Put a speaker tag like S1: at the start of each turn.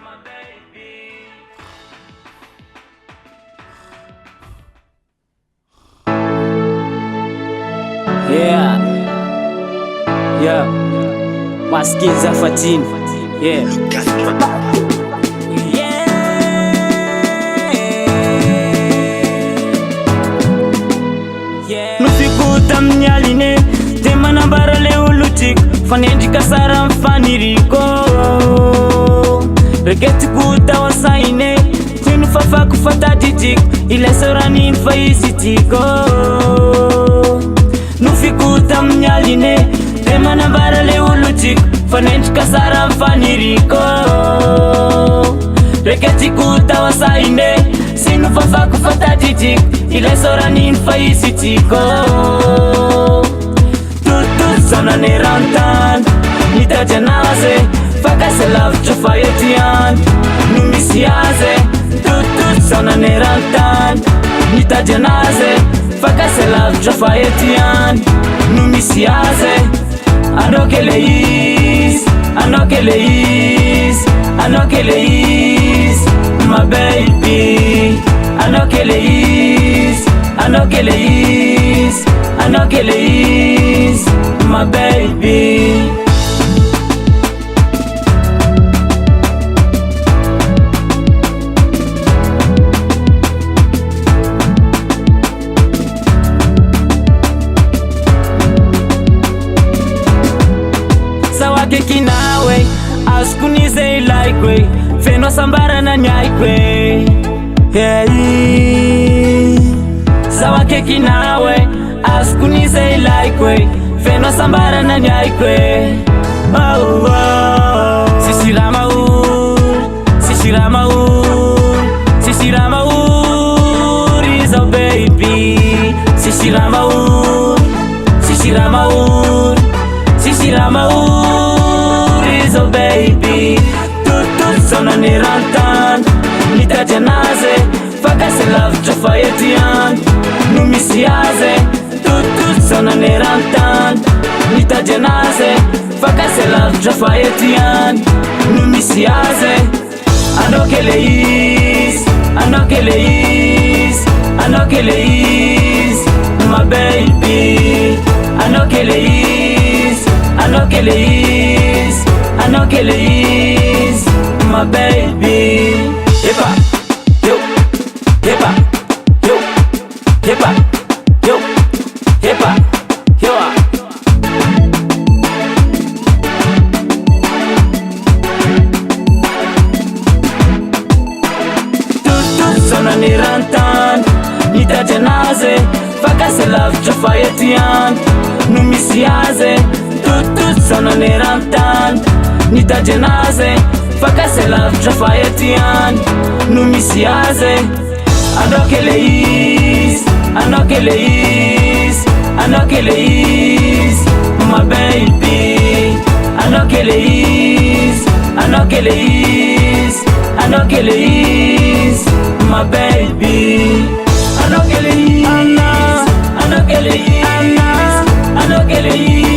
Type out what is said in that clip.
S1: my baby. Yeah, Maskiza Fatin. Nufikuta mnyaline tema nambara leo lutik fanendika sara mfaniriko regeti kuta wasaine tinu fafa kufata titik ile sorani mfaisitiko nufikuta mnyaline tema nambara leo lutik fanendika sara mfaniriko regeti kuta wasaine tinu fafa kufata titik ile sorani mfaisitiko Sana nerantan Nita janaze Fakase love chofayetian Numisiaze Tutut sana nerantan Nita janaze Fakase love chofayetian Numisiaze Anokeleis Anokeleis Anokeleis My baby Anokeleis Anokeleis Anokeleis my baby. Sawake kinawe askunize laikwe feno sambara na nyaikwe hey. Sawake kinawe askunize laikwe feno sambara na nyaikwe oh, oh. Sisirama Sisirama Sisirama is a baby Sisirama Sisirama Sisirama is a baby Tutut sana nirantan Nita janaze Fakase love chofayetian Numisiaze Tutut sana nirantan Nita janaze Fakase love chofayetian Numisiaze Anokeleis Anokeleis Anokeleis my baby Anokeleis Anokeleis Anokeleis my baby Yepa Yo Yepa Yo Yepa Yo Yepa Yo Tutut sana nirantan Nita janaze Fakase love chofayetian Numisiaze Tutut sana nirantan Nita janaze Fakase love chofayetian Numisiaze Anokeleis Anokeleis Anokeleis my baby Anokeleis Anokeleis Anokeleis my baby Anokeleis Anokeleis Anokeleis